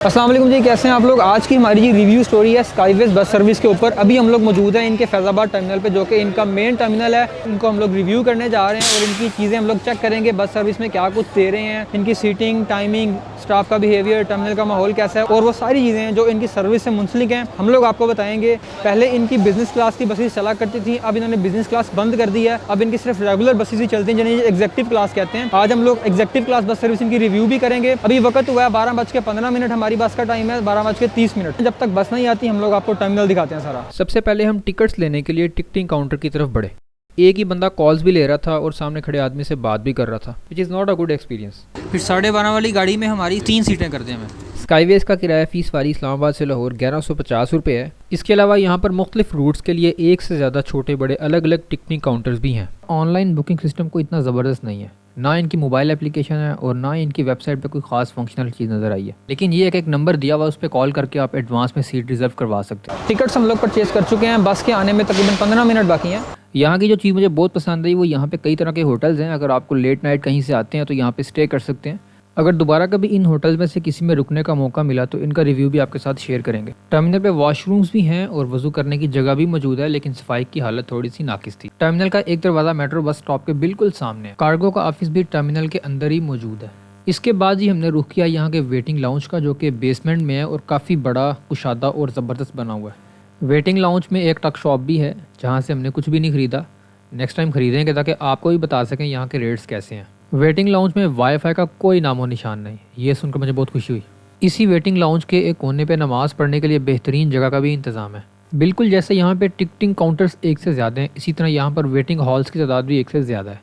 अस्सलाम वालेकुम जी, कैसे हैं आप लोग। आज की हमारी जी रिव्यू स्टोरी है स्काईवेज बस सर्विस के ऊपर। अभी हम लोग मौजूद हैं इनके फैज़ाबाद टर्मिनल पे, जो कि इनका मेन टर्मिनल है। इनको हम लोग रिव्यू करने जा रहे हैं और इनकी चीज़ें हम लोग चेक करेंगे, बस सर्विस में क्या कुछ दे रहे हैं, इनकी सीटिंग, टाइमिंग, स्टाफ का बिहेवियर, टर्मिनल का माहौल कैसा है और वो सारी चीज़ें हैं जो इनकी सर्विस से मुंसलिक हैं, हम लोग आपको बताएंगे। पहले इनकी बिजनेस क्लास की बसेस चला करती थी, अब इन्होंने बिजनेस क्लास बंद कर दी है। अब इनकी सिर्फ रेगुलर बसेस ही चलती हैं जिन्हें एग्जेक्टिव क्लास कहते हैं। आज हम लोग एग्जेक्टिव क्लास बस सर्विस की रिव्यू भी करेंगे। अभी वक्त हुआ है 12:15 हमारी बस का टाइम है, 12:30। जब तक बस नहीं आती हम लोग आपको टर्मिनल दिखाते हैं सारा। सबसे पहले हम टिकट्स लेने के लिए टिकटिंग काउंटर की तरफ बढ़े। एक ही बंदा कॉल्स भी ले रहा था और सामने खड़े आदमी से बात भी कर रहा था, which is not a good experience. फिर 12:30 वाली गाड़ी में हमारी 3 सीटें कर दें हमें। स्काईवेज का किराया फ़ीस वाली इस्लामाबाद से लाहौर 1150 रुपये है। इसके अलावा यहाँ पर मुख्तलिफ रूट्स के लिए एक से ज़्यादा छोटे बड़े अलग अलग टिकटिंग काउंटर्स भी हैं। ऑनलाइन बुकिंग सिस्टम को इतना ज़बरदस्त नहीं है, ना इनकी मोबाइल एप्लीकेशन है और ना इनकी वेबसाइट पे कोई खास फंक्शनल चीज़ नज़र आई है। लेकिन ये एक नंबर दिया हुआ, उस पर कॉल करके आप एडवांस में सीट रिजर्व करवा सकते हैं। टिकट्स हम लोग परचेज कर चुके हैं, बस के आने में तकरीबन 15 मिनट बाकी हैं। यहाँ की जो चीज़ मुझे बहुत पसंद आई वो यहाँ पे कई तरह के होटल्स हैं। अगर आपको लेट नाइट कहीं से आते हैं तो यहाँ पे स्टे कर सकते हैं। अगर दोबारा कभी इन होटल्स में से किसी में रुकने का मौका मिला तो इनका रिव्यू भी आपके साथ शेयर करेंगे। टर्मिनल पे वॉशरूम्स भी हैं और वजू करने की जगह भी मौजूद है, लेकिन सफाई की हालत थोड़ी सी नाकिस थी। टर्मिनल का एक दरवाज़ा मेट्रो बस स्टॉप के बिल्कुल सामने है। कार्गो का ऑफिस भी टर्मिनल के अंदर ही मौजूद है। इसके बाद ही हमने रुख किया यहाँ के वेटिंग लाउंज का, जो कि बेसमेंट में है और काफ़ी बड़ा, कुशादा और ज़बरदस्त बना हुआ है। वेटिंग लाउंज में एक टक शॉप भी है जहाँ से हमने कुछ भी नहीं खरीदा। नेक्स्ट टाइम खरीदेंगे ताकि आपको भी बता सकें यहाँ के रेट्स कैसे हैं। वेटिंग लाउंज में वाईफाई का कोई नामो निशान नहीं, ये सुनकर मुझे बहुत खुशी हुई। इसी वेटिंग लाउंज के एक कोने पे नमाज़ पढ़ने के लिए बेहतरीन जगह का भी इंतज़ाम है। बिल्कुल जैसे यहाँ पे टिकटिंग काउंटर्स एक से ज़्यादा हैं, इसी तरह यहाँ पर वेटिंग हॉल्स की तादाद भी एक से ज़्यादा है।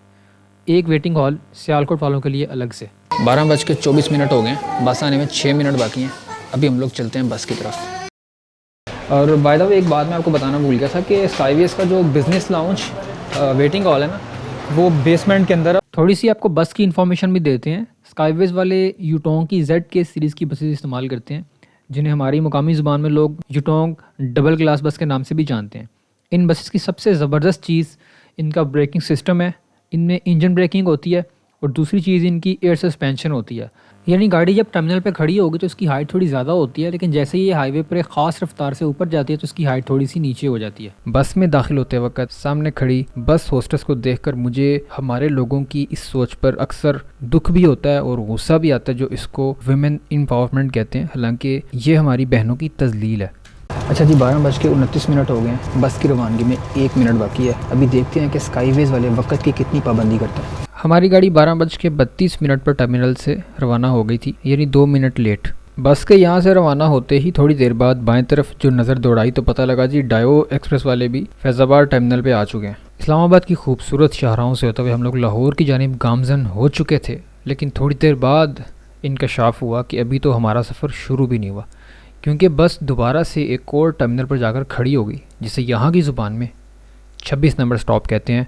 एक वेटिंग हॉल सियालकोट वालों के लिए अलग से। 12:24 हो गए, बस आने में 6 मिनट बाकी हैं। अभी हम लोग चलते हैं बस की तरफ। और बाय द वे एक बात मैं आपको बताना भूल गया था कि स्काईवेज का जो बिज़नेस लाउंज वेटिंग हॉल है ना, वो बेसमेंट के अंदर है। थोड़ी सी आपको बस की इन्फॉर्मेशन भी देते हैं। स्काईवेज वाले यूटोंग की ZK सीरीज़ की बसेस इस्तेमाल करते हैं, जिन्हें हमारी मुकामी ज़ुबान में लोग यूटोंग डबल क्लास बस के नाम से भी जानते हैं। इन बसेस की सबसे ज़बरदस्त चीज़ इनका ब्रेकिंग सिस्टम है। इनमें इंजन ब्रेकिंग होती है और दूसरी चीज़ इनकी एयर सस्पेंशन होती है। यानी गाड़ी जब टर्मिनल पे खड़ी होगी तो इसकी हाइट थोड़ी ज़्यादा होती है, लेकिन जैसे ये हाईवे पर एक ख़ास रफ्तार से ऊपर जाती है तो इसकी हाइट थोड़ी सी नीचे हो जाती है। बस में दाखिल होते वक्त सामने खड़ी बस होस्टेस को देखकर मुझे हमारे लोगों की इस सोच पर अक्सर दुख भी होता है और गुस्सा भी आता है, जो इसको वुमेन एम्पावरमेंट कहते हैं। हालांकि ये हमारी बहनों की तजलील है। अच्छा जी, 12:29 हो गए हैं, बस की रवानगी में 1 मिनट बाकी है। अभी देखते हैं कि स्काईवेज वाले वक्त की कितनी पाबंदी करते हैं। हमारी गाड़ी 12:32 पर टर्मिनल से रवाना हो गई थी, यानी 2 मिनट लेट। बस के यहाँ से रवाना होते ही थोड़ी देर बाद बाएं तरफ जो नज़र दौड़ाई तो पता लगा जी डायो एक्सप्रेस वाले भी फैज़ाबाद टर्मिनल पे आ चुके हैं। इस्लामाबाद की खूबसूरत शाहराहों से होते हुए हम लोग लाहौर की जानिब गामजन हो चुके थे, लेकिन थोड़ी देर बाद इंकशाफ हुआ कि अभी तो हमारा सफ़र शुरू भी नहीं हुआ, क्योंकि बस दोबारा से एक और टर्मिनल पर जाकर खड़ी हो गई, जिसे यहाँ की ज़ुबान में 26 नंबर स्टॉप कहते हैं।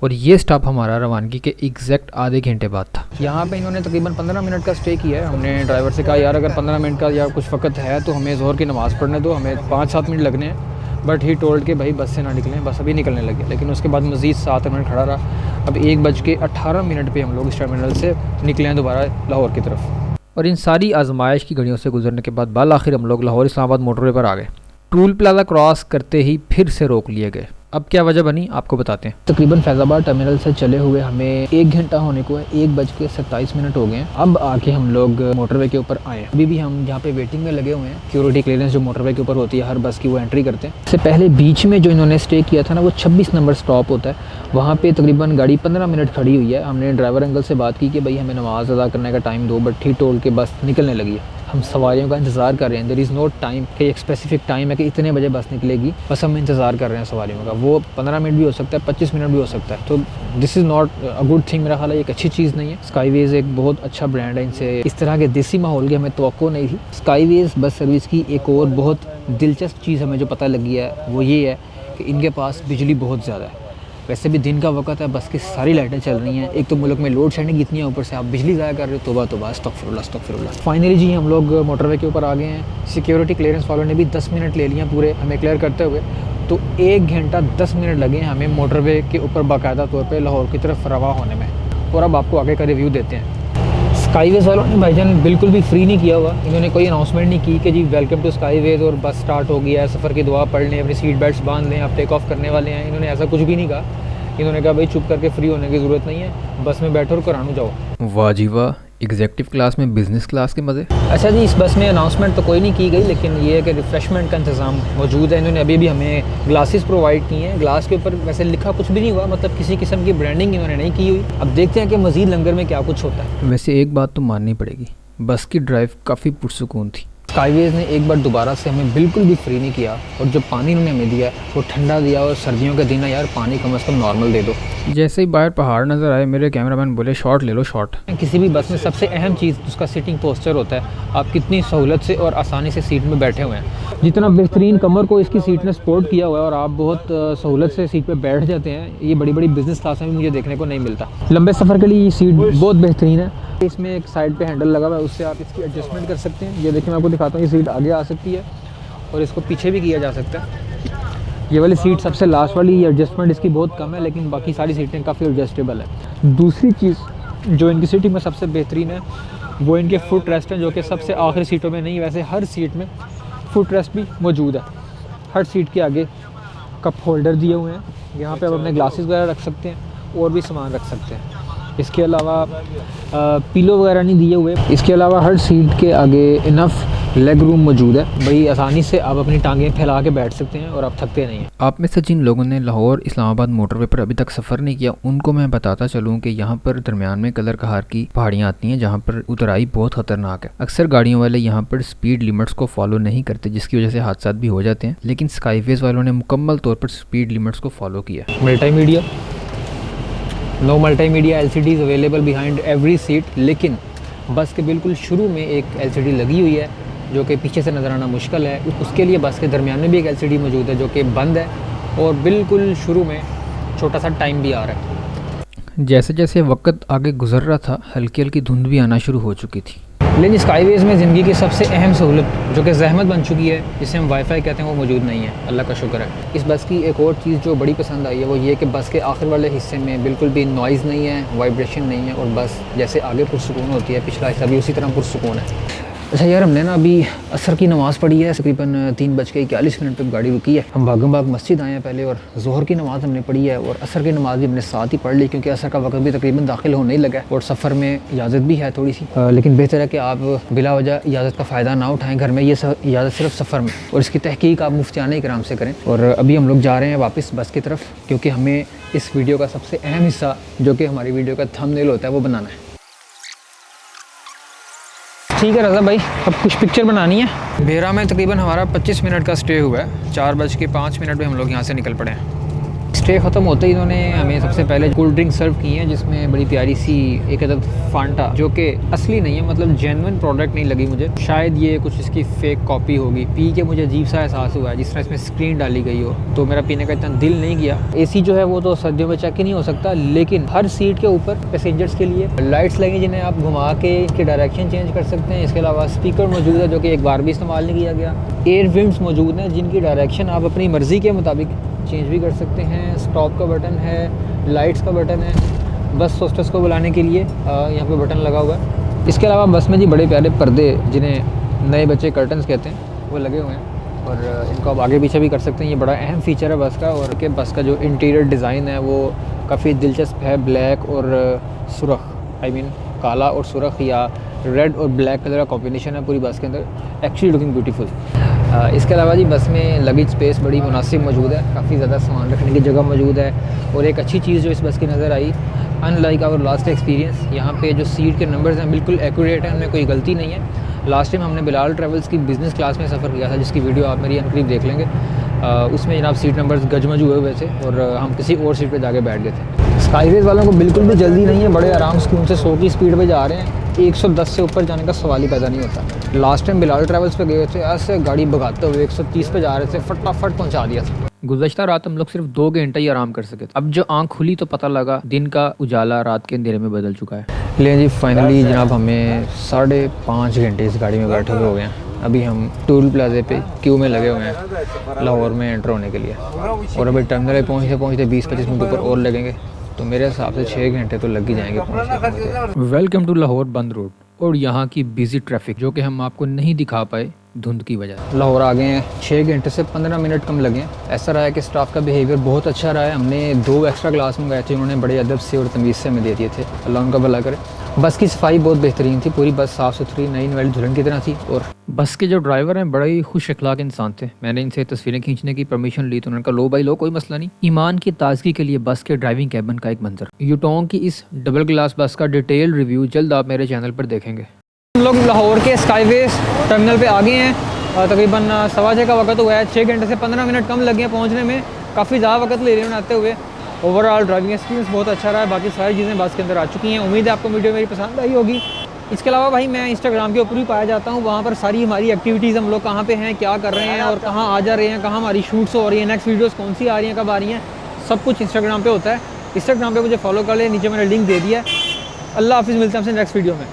और ये स्टॉप हमारा रवानगी के एग्जैक्ट आधे घंटे बाद था। यहाँ पे इन्होंने तकरीबन 15 मिनट का स्टे किया है। हमने ड्राइवर से कहा यार अगर 15 मिनट का या कुछ वक्त है तो हमें ज़ोहर की नमाज़ पढ़ने दो, हमें 5-7 मिनट लगने हैं। बट ही टोल्ड कि भाई बस से ना निकलें, बस अभी निकलने लगे। लेकिन उसके बाद मज़ीद 7 मिनट खड़ा रहा। अब 1:18 पर हम लोग इस टर्मिनल से निकले हैं दोबारा लाहौर की तरफ। और इन सारी आजमाइश की घड़ियों से गुजरने के बाद बाल आखिर हम लोग लाहौर इस्लामाबाद मोटरवे पर आ गए। टूल प्लाजा क्रॉस करते ही फिर से रोक लिए गए। अब क्या वजह बनी आपको बताते हैं। तकरीबन फैज़ाबाद टर्मिनल से चले हुए हमें 1 घंटा होने को है, 1:27 हो गए हैं। अब आके हम लोग मोटरवे के ऊपर आए। अभी भी हम यहाँ पे वेटिंग में लगे हुए हैं। सिक्योरिटी क्लियरेंस जो मोटरवे के ऊपर होती है हर बस की, वो एंट्री करते हैं। इससे पहले बीच में जो इन्होंने स्टे किया था ना, वो 26 नंबर स्टॉप होता है। वहाँ पे तकरीबन गाड़ी 15 मिनट खड़ी हुई है। हमने ड्राइवर अंकल से बात की कि भाई हमें नमाज़ अदा करने का टाइम दो, बट ही टोल के बस निकलने लगी है। हम सवारियों का इंतज़ार कर रहे हैं। देयर इज़ नो टाइम कि एक स्पेसिफिक टाइम है कि इतने बजे बस निकलेगी, बस हम इंतज़ार कर रहे हैं सवारियों का। वो 15 मिनट भी हो सकता है, 25 मिनट भी हो सकता है। तो this is not a good thing. मेरा ख्याल है एक अच्छी चीज़ नहीं है। स्काईवेज एक बहुत अच्छा ब्रांड है, इनसे इस तरह के देसी माहौल की हमें तवक्को नहीं थी। स्काईवेज बस सर्विस की एक और बहुत दिलचस्प चीज़ हमें जो पता लगी है वो ये है कि इनके पास बिजली बहुत ज़्यादा है। वैसे भी दिन का वक्त है, बस की सारी लाइटें चल रही हैं। एक तो मुल्क में लोड शेडिंग इतनी है, ऊपर से आप बिजली ज़ाया कर रहे हो। तौबा अस्तगफिरुल्लाह। फाइनली जी हम लोग मोटरवे के ऊपर आ गए हैं। सिक्योरिटी क्लियरेंस वालों ने भी 10 मिनट ले लिए पूरे हमें क्लियर करते हुए। तो 1 घंटा 10 मिनट लगे हैं हमें मोटरवे के ऊपर बाकायदा तौर पर लाहौर की तरफ रवा होने में। और अब आपको आगे का रिव्यू देते हैं। स्काईवेज वालों ने भाईजान बिल्कुल भी फ्री नहीं किया हुआ। इन्होंने कोई अनाउंसमेंट नहीं की कि जी वेलकम टू स्काईवेज और बस स्टार्ट हो गया है, सफ़र की दुआ पढ़ लें, अपनी सीट बेल्ट्स बांध लें, आप टेक ऑफ करने वाले हैं। इन्होंने ऐसा कुछ भी नहीं कहा। इन्होंने कहा भाई चुप करके फ्री होने की ज़रूरत नहीं है, बस में बैठो और कुरान जाओ। वाह जी वाह, एग्जेक्टिव क्लास में बिजनेस क्लास के मज़े। अच्छा जी, इस बस में अनाउंसमेंट तो कोई नहीं की गई, लेकिन ये है कि रिफ़्रेशमेंट का इंतज़ाम मौजूद है। इन्होंने अभी भी हमें ग्लासेस प्रोवाइड किए हैं। ग्लास के ऊपर वैसे लिखा कुछ भी नहीं हुआ, मतलब किसी किस्म की ब्रांडिंग इन्होंने नहीं की हुई। अब देखते हैं कि मज़ीद लंगर में क्या कुछ होता है। वैसे एक बात तो माननी पड़ेगी, बस की ड्राइव काफ़ी पुरसुकून थी। स्काईवेज ने एक बार दोबारा से हमें बिल्कुल भी फ्री नहीं किया, और जो पानी इन्होंने हमें दिया वो ठंडा दिया। और सर्दियों के दिन है यार, पानी कम से कम नॉर्मल दे दो। जैसे ही बाहर पहाड़ नज़र आए, मेरे कैमरामैन बोले शॉट ले लो शॉट। किसी भी बस में सबसे अहम चीज़ उसका सीटिंग पोस्चर होता है। आप कितनी सहूलत से और आसानी से सीट में बैठे हुए हैं। जितना बेहतरीन कमर को इसकी सीट ने सपोर्ट किया हुआ है और आप बहुत सहूलत से सीट पे बैठ जाते हैं, ये बड़ी बड़ी बिजनेस क्लास में भी मुझे देखने को नहीं मिलता। लंबे सफ़र के लिए ये सीट बहुत बेहतरीन है। इसमें एक साइड पे हैंडल लगा हुआ है, उससे आप इसकी एडजस्टमेंट कर सकते हैं। ये देखिए मैं आपको दिखाता हूँ, ये सीट आगे आ सकती है और इसको पीछे भी किया जा सकता है। ये वाली सीट सबसे लास्ट वाली, ये एडजस्टमेंट इसकी बहुत कम है, लेकिन बाकी सारी सीटें काफ़ी एडजस्टेबल है। दूसरी चीज़ जो इनकी सीटिंग में सबसे बेहतरीन है वो इनके फुट रेस्ट हैं, जो कि सबसे आखिरी सीटों में नहीं, वैसे हर सीट में फुट रेस्ट भी मौजूद है। हर सीट के आगे कप होल्डर दिए हुए हैं, यहाँ पे आप अपने ग्लासेस वगैरह रख सकते हैं और भी सामान रख सकते हैं। इसके अलावा पिलो वगैरह नहीं दिए हुए। इसके अलावा हर सीट के आगे इनफ लेग रूम मौजूद है, बड़ी आसानी से आप अपनी टांगें फैला के बैठ सकते हैं और आप थकते नहीं हैं। आप में से जिन लोगों ने लाहौर इस्लामाबाद मोटरवे पर अभी तक सफ़र नहीं किया, उनको मैं बताता चलूँ कि यहाँ पर दरमियान में कलर कहार की पहाड़ियाँ आती हैं, जहाँ पर उतराई बहुत ख़तरनाक है। अक्सर गाड़ियों वाले यहाँ पर स्पीड लिमिट्स को फॉलो नहीं करते, जिसकी वजह से हादसा भी हो जाते हैं, लेकिन स्काईवेज वालों ने मुकम्मल तौर पर स्पीड लिमिट्स को फॉलो किया। Multimedia, no multimedia LCDs available behind every seat, लेकिन बस के बिल्कुल शुरू में एक LCD लगी हुई है जो कि पीछे से नज़र आना मुश्किल है। उसके लिए बस के दरमियान में भी एक LCD मौजूद है जो कि बंद है, और बिल्कुल शुरू में छोटा सा टाइम भी आ रहा है। जैसे जैसे वक्त आगे गुजर रहा था, हल्की हल्की धुंध भी आना शुरू हो चुकी थी। लेकिन स्काईवेज में ज़िंदगी की सबसे अहम सहूलत जो कि जहमत बन चुकी है, जिसे हम वाईफाई कहते हैं, वो मौजूद नहीं है। अल्लाह का शुक्र है। इस बस की एक और चीज़ जो बड़ी पसंद आई है वो ये कि बस के आखिर वाले हिस्से में बिल्कुल भी नॉइज़ नहीं है, वाइब्रेशन नहीं है, और बस जैसे आगे पुरसुकून होती है, पिछला हिस्सा भी उसी तरह पुरसुकून है। अच्छा यार, हमने ना अभी असर की नमाज़ पढ़ी है, तकरीबन 3:41 पर गाड़ी रुकी है। हम भागम भाग मस्जिद आए हैं पहले, और ज़ोहर की नमाज़ हमने पढ़ी है और असर की नमाज़ भी हमने साथ ही पढ़ ली, क्योंकि असर का वक्त भी तकरीबन दाखिल होने ही लगा है और सफ़र में इजाज़त भी है थोड़ी सी। लेकिन बेहतर है कि आप बिला वजह इजाज़त का फ़ायदा ना उठाएँ। घर में ये इजाज़त सिर्फ सफ़र में, और इसकी तहकीक आप मुफ्तियाना इकराम से करें। और अभी हम लोग जा रहे हैं वापस बस की तरफ, क्योंकि हमें इस वीडियो का सबसे अहम हिस्सा जो कि हमारी वीडियो का थंबनेल होता है वो बनाना है। ठीक है रज़ा भाई, अब कुछ पिक्चर बनानी है। भेरा में तकरीबन हमारा 25 मिनट का स्टे हुआ है। 4:05 में हम लोग यहाँ से निकल पड़े हैं। स्टे ख़त्म होते ही इन्होंने हमें सबसे पहले कोल्ड ड्रिंक सर्व की हैं, जिसमें बड़ी प्यारी सी एक अदद फांटा, जो कि असली नहीं है, मतलब जेन्युइन प्रोडक्ट नहीं लगी मुझे। शायद ये कुछ इसकी फ़ेक कॉपी होगी। पी के मुझे अजीब सा एहसास हुआ है, जिस तरह इसमें स्क्रीन डाली गई हो, तो मेरा पीने का इतना दिल नहीं किया। AC जो है वो तो सर्दियों में चेक ही नहीं हो सकता, लेकिन हर सीट के ऊपर पैसेंजर्स के लिए लाइट्स लगी जिन्हें आप घुमा के इसके डायरेक्शन चेंज कर सकते हैं। इसके अलावा स्पीकर मौजूद है जो कि एक बार भी इस्तेमाल नहीं किया गया। एयर विंड्स मौजूद हैं जिनकी डायरेक्शन आप अपनी मर्ज़ी के मुताबिक चेंज भी कर सकते हैं। स्टॉप का बटन है, लाइट्स का बटन है, बस होस्टेस को बुलाने के लिए यहाँ पे बटन लगा हुआ है। इसके अलावा बस में जी बड़े प्यारे पर्दे, जिन्हें नए बच्चे कर्टन्स कहते हैं, वो लगे हुए हैं, और इनको आप आगे पीछे भी कर सकते हैं। ये बड़ा अहम फ़ीचर है बस का। और कि बस का जो इंटीरियर डिज़ाइन है वो काफ़ी दिलचस्प है। ब्लैक और सुरख, काला और सुरख या रेड और ब्लैक कलर का कॉम्बिनेशन है पूरी बस के अंदर। Actually looking beautiful. इसके अलावा जी बस में लगेज स्पेस बड़ी मुनासिब मौजूद है, काफ़ी ज़्यादा सामान रखने की जगह मौजूद है। और एक अच्छी चीज़ जो इस बस की नज़र आई, अनलाइक आवर लास्ट एक्सपीरियंस, यहाँ पे जो सीट के नंबर्स हैं बिल्कुल एक्यूरेट हैं, उनमें कोई गलती नहीं है। लास्ट टाइम हमने बिलाल ट्रैवल्स की बिज़नेस क्लास में सफ़र किया था, जिसकी वीडियो आप मेरी अनकरीब देख लेंगे। उसमें जनाब सीट नंबर्स गजमज हुए हुए थे और हम किसी और सीट पर जाके बैठ गए थे। स्काईवेज वालों को बिल्कुल भी जल्दी नहीं है, बड़े आराम सुकून से 100 की स्पीड पे जा रहे हैं। 110 से ऊपर जाने का सवाल ही पैदा नहीं होता। लास्ट टाइम बिलाल ट्रैवल्स पे गए थे, ऐसे गाड़ी भगाते हुए 130 पे जा रहे थे, फटाफट पहुंचा दिया था। गुज़श्ता रात हम लोग सिर्फ 2 घंटे ही आराम कर सके। अब जो आँख खुली तो पता लगा दिन का उजाला रात के अंधेरे में बदल चुका है। लेकिन जी फाइनली जनाब हमें 5.5 घंटे इस गाड़ी में बैठे हुए हो गए हैं। अभी हम टोल प्लाजे पे क्यू में लगे हुए हैं लाहौर में एंटर होने के लिए, और अभी टर्मिनल पहुँचते पहुँचते 20-25 मिनट ऊपर और लगेंगे, तो मेरे हिसाब से 6 घंटे तो लग ही जाएंगे पहुँचते। वेलकम टू लाहौर बंद रोड। और यहाँ की बिजी ट्रैफिक जो कि हम आपको नहीं दिखा पाए धुंध की वजह से। लाहौर आ गए हैं, 6 घंटे से 15 मिनट कम लगे हैं। ऐसा रहा है कि स्टाफ का बिहेवियर बहुत अच्छा रहा है। हमने 2 एक्स्ट्रा ग्लास मंगाए थे, उन्होंने बड़े अदब से और तमीज़ से हमें दे दिए थे। अल्लाह उनका भला करे। बस की सफाई बहुत बेहतरीन थी, पूरी बस साफ़ सुथरी नई नवेल दुल्हन की तरह थी। और बस के जो ड्राइवर हैं बड़े ही खुश अखलाक इंसान थे। मैंने इनसे तस्वीरें खींचने की परमिशन ली तो उन्होंने कहा लो भाई लो, कोई मसला नहीं। ईमान की ताजगी के लिए बस के ड्राइविंग कैबिन का एक मंजर। यूटोंग की इस डबल ग्लास बस का डिटेल रिव्यू जल्द आप मेरे चैनल पर देखेंगे। हम लोग लाहौर के स्काईवेज टर्मिनल पे आ गए हैं। तकरीबन 6:15 का वक्त हुआ है। 6 घंटे से 15 मिनट कम लगे हैं पहुंचने में। काफ़ी ज़्यादा वक्त ले रहे हैं आते हुए। ओवरऑल ड्राइविंग एक्सपीरियंस बहुत अच्छा रहा है। बाकी सारी चीज़ें बस के अंदर आ चुकी हैं। उम्मीद है आपको वीडियो मेरी पसंद आई होगी। इसके अलावा भाई मैं इंस्टाग्राम के ऊपर भी पाया जाता हूँ, वहाँ पर सारी हमारी एक्टिविटीज़, हम लोग कहाँ पे हैं, क्या कर रहे हैं और कहाँ आ जा रहे हैं, कहाँ हमारी शूट्स हो रही हैं, नेक्स्ट वीडियोस कौन सी आ रही हैं, कब आ रही हैं, सब कुछ इंस्टाग्राम पे होता है। इंस्टाग्राम पे मुझे फॉलो कर ले, नीचे मैंने लिंक दे दिया है। अल्लाह हाफिज़, मिलते हैं आपसे नेक्स्ट वीडियो में।